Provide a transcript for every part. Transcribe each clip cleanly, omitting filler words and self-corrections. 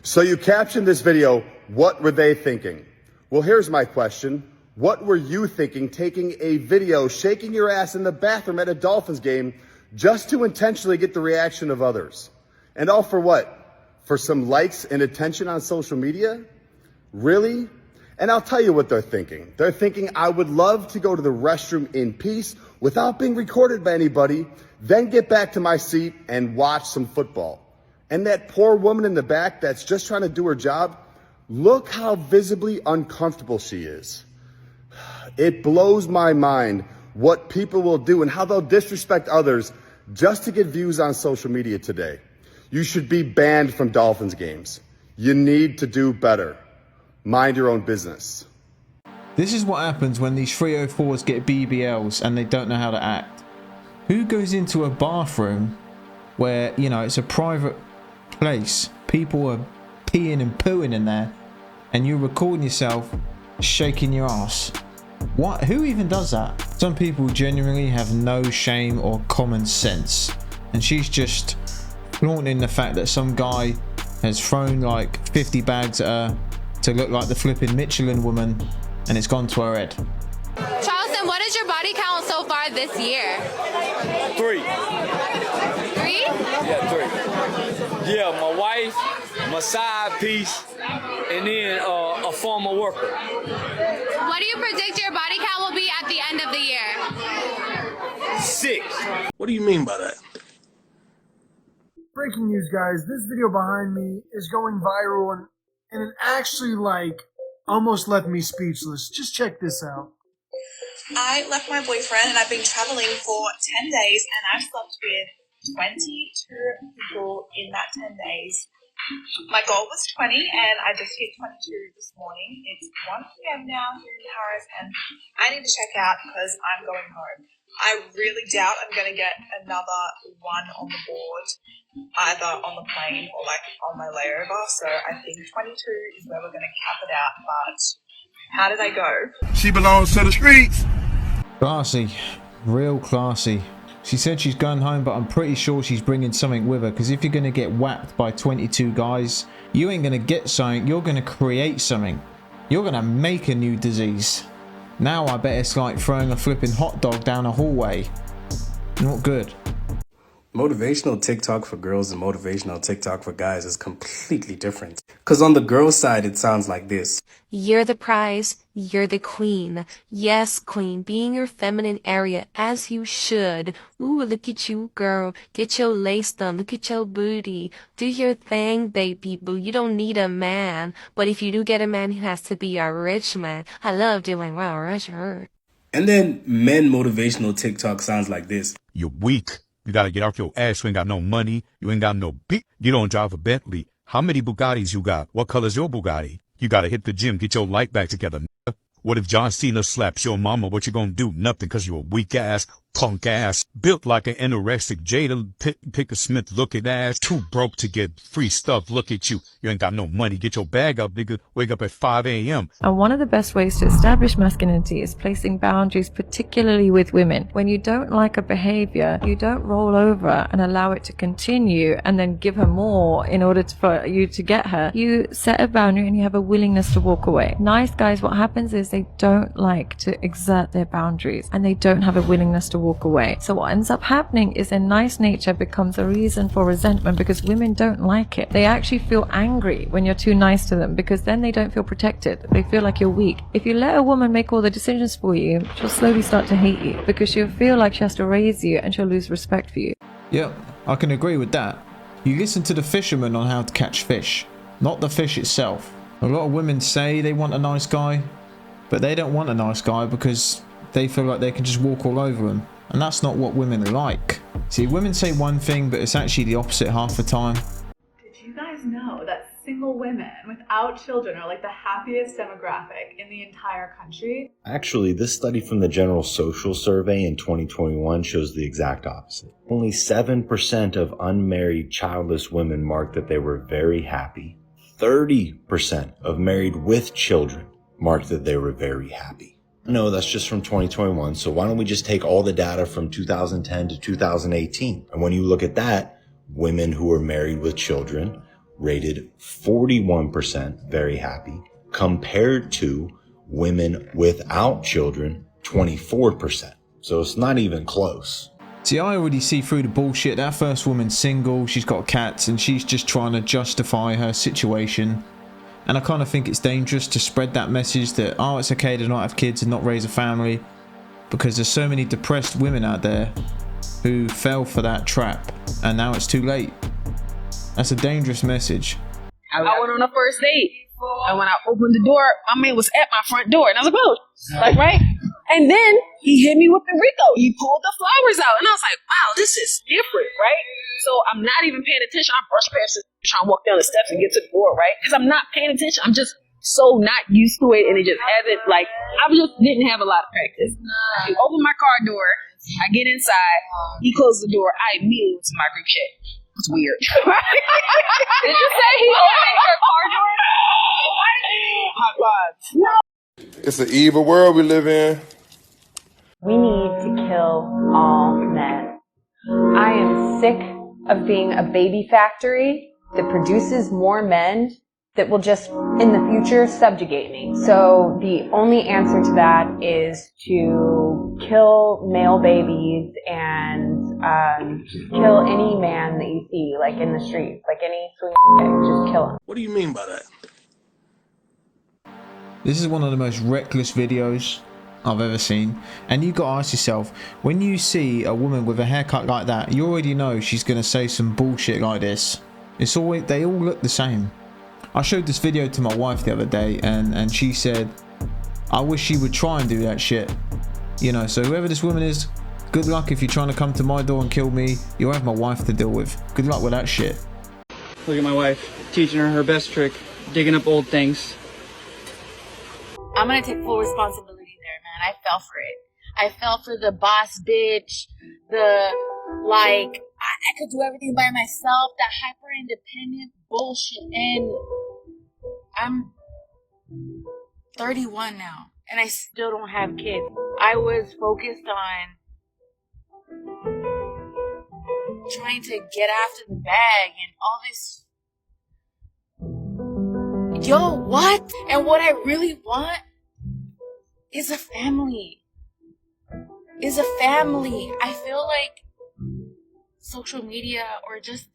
So you captioned this video, what were they thinking? Well, here's my question. What were you thinking taking a video, shaking your ass in the bathroom at a Dolphins game just to intentionally get the reaction of others? And all for what? For some likes and attention on social media? Really? And I'll tell you what they're thinking. They're thinking, I would love to go to the restroom in peace without being recorded by anybody, then get back to my seat and watch some football. And that poor woman in the back that's just trying to do her job, look how visibly uncomfortable she is. It blows my mind what people will do and how they'll disrespect others just to get views on social media today. You should be banned from Dolphins games. You need to do better. Mind your own business. This is what happens when these 304s get BBLs and they don't know how to act. Who goes into a bathroom where, you know, it's a private place, people are peeing and pooing in there, and you're recording yourself shaking your ass? What? Who even does that? Some people genuinely have no shame or common sense, and she's just flaunting the fact that some guy has thrown like 50 bags at her to look like the flipping Michelin woman, and it's gone to her head. Charleston, what is your body count so far this year? 3. 3? Yeah, 3. Yeah, my wife, my side piece, and then a former worker. What do you predict your body count will be at the end of the year? 6. What do you mean by that? Breaking news, guys. This video behind me is going viral, and it actually, almost left me speechless. Just check this out. I left my boyfriend and I've been traveling for 10 days and I've slept with 22 people in that 10 days. My goal was 20 and I just hit 22 this morning. It's 1 p.m. now here in Paris and I need to check out because I'm going home. I really doubt I'm going to get another one on the board, either on the plane or on my layover. So I think 22 is where we're going to cap it out. But how did I go? She belongs to the streets. Classy, real classy. She said she's going home, but I'm pretty sure she's bringing something with her, because if you're going to get whacked by 22 guys, you ain't going to get something, you're going to create something. You're going to make a new disease. Now I bet it's like throwing a flipping hot dog down a hallway. Not good. Motivational TikTok for girls and motivational TikTok for guys is completely different. Because on the girl side, it sounds like this. You're the prize. You're the queen. Yes, queen. Be in your feminine area as you should. Ooh, look at you, girl. Get your lace done. Look at your booty. Do your thing, baby boo. You don't need a man. But if you do get a man, he has to be a rich man. I love doing well, rich. And then men motivational TikTok sounds like this. You're weak. You gotta get off your ass. You ain't got no money. You ain't got no beat. You don't drive a Bentley. How many Bugattis you got? What color's your Bugatti? You gotta hit the gym. Get your life back together. What if John Cena slaps your mama? What you gonna do? Nothing, cause you a weak ass, punk ass, built like an anorexic Jada Picker Smith looking ass, too broke to get free stuff. Look at you. You ain't got no money. Get your bag up, nigga. Wake up at 5 a.m. And one of the best ways to establish masculinity is placing boundaries, particularly with women. When you don't like a behavior, you don't roll over and allow it to continue and then give her more in order for you to get her. You set a boundary and you have a willingness to walk away. Nice guys, what happens is they don't like to exert their boundaries and they don't have a willingness to walk away. So what ends up happening is their nice nature becomes a reason for resentment because women don't like it. They actually feel angry when you're too nice to them because then they don't feel protected. They feel like you're weak. If you let a woman make all the decisions for you, she'll slowly start to hate you because she'll feel like she has to raise you and she'll lose respect for you. Yep, I can agree with that. You listen to the fisherman on how to catch fish, not the fish itself. A lot of women say they want a nice guy, but they don't want a nice guy because they feel like they can just walk all over him. And that's not what women like. See, women say one thing, but it's actually the opposite half the time. Did you guys know that single women without children are like the happiest demographic in the entire country? Actually, this study from the General Social Survey in 2021 shows the exact opposite. Only 7% of unmarried childless women marked that they were very happy. 30% of married with children marked that they were very happy. No, that's just from 2021. So why don't we just take all the data from 2010 to 2018? And when you look at that, women who were married with children rated 41% very happy, compared to women without children, 24%. So it's not even close. See, I already see through the bullshit. That first woman's single, she's got cats, and she's just trying to justify her situation. And I kind of think it's dangerous to spread that message that, oh, it's okay to not have kids and not raise a family, because there's so many depressed women out there who fell for that trap, and now it's too late. That's a dangerous message. I went on a first date, and when I opened the door, my man was at my front door, and I was like, "Whoa!" Like, right? And then he hit me with the Rico. He pulled the flowers out, and I was like, "Wow, this is different, right?" So I'm not even paying attention. I brush past it, trying to walk down the steps and get to the door, right? Because I'm not paying attention. I'm just so not used to it, and it just hasn't, like, I just didn't have a lot of practice. He opened my car door. I get inside. He closed the door. I immediately went to my group chat. It's weird. Did you say he opened your car door? Hot vibes. No. It's an evil world we live in. We need to kill all men. I am sick of being a baby factory that produces more men that will just, in the future, subjugate me. So the only answer to that is to kill male babies and just kill any man that you see, like in the streets, like any swing just kill him. What do you mean by that? This is one of the most reckless videos I've ever seen, and you gotta ask yourself, when you see a woman with a haircut like that, you already know she's gonna say some bullshit like this. It's always, they all look the same. I showed this video to my wife the other day, and she said, I wish she would try and do that shit. You know, so whoever this woman is, good luck. If you're trying to come to my door and kill me, you'll have my wife to deal with. Good luck with that shit. Look at my wife, teaching her best trick, digging up old things. I'm gonna take full responsibility there, man. I fell for it. I fell for the boss bitch, the, like, I could do everything by myself, that hyper independent bullshit. And I'm 31 now, and I still don't have kids. I was focused on trying to get after the bag and all this. Yo, what? And what I really want is a family. I feel like social media, or just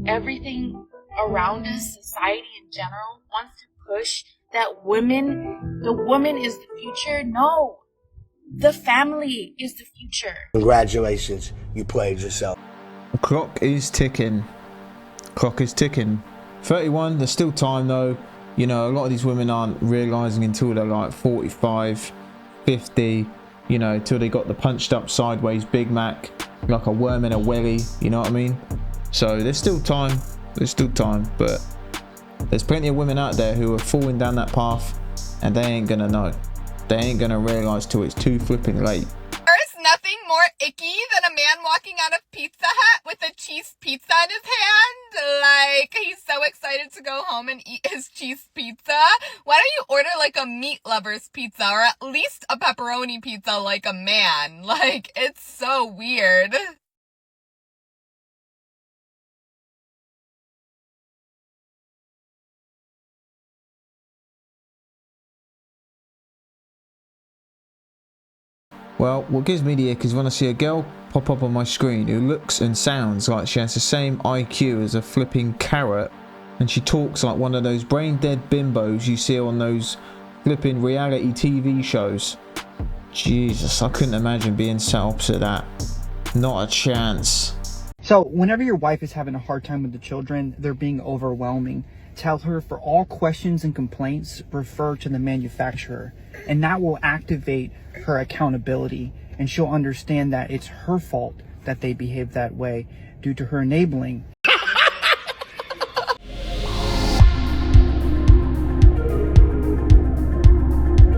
everything around us, society in general, wants to push that the woman is the future. No, the family is the future. Congratulations, you played yourself. The clock is ticking. 31, there's still time though. You know, a lot of these women aren't realizing until they're like 45, 50, you know, till they got the punched up sideways Big Mac, like a worm in a welly, you know what I mean? So there's still time, but there's plenty of women out there who are falling down that path, and they ain't gonna know. They ain't gonna realize till it's too flipping late. There's nothing more icky than a man walking out of Pizza Hut with a cheese pizza in his hand. Like, he's so excited to go home and eat his cheese pizza. Why don't you order like a meat lover's pizza, or at least a pepperoni pizza like a man? Like, it's so weird. Well, what gives me the ick is when I see a girl pop up on my screen who looks and sounds like she has the same IQ as a flipping carrot, and she talks like one of those brain dead bimbos you see on those flipping reality TV shows. Jesus, I couldn't imagine being sat opposite that. Not a chance. So, whenever your wife is having a hard time with the children, they're being overwhelming, tell her for all questions and complaints, refer to the manufacturer. And that will activate her accountability, and she'll understand that it's her fault that they behave that way due to her enabling.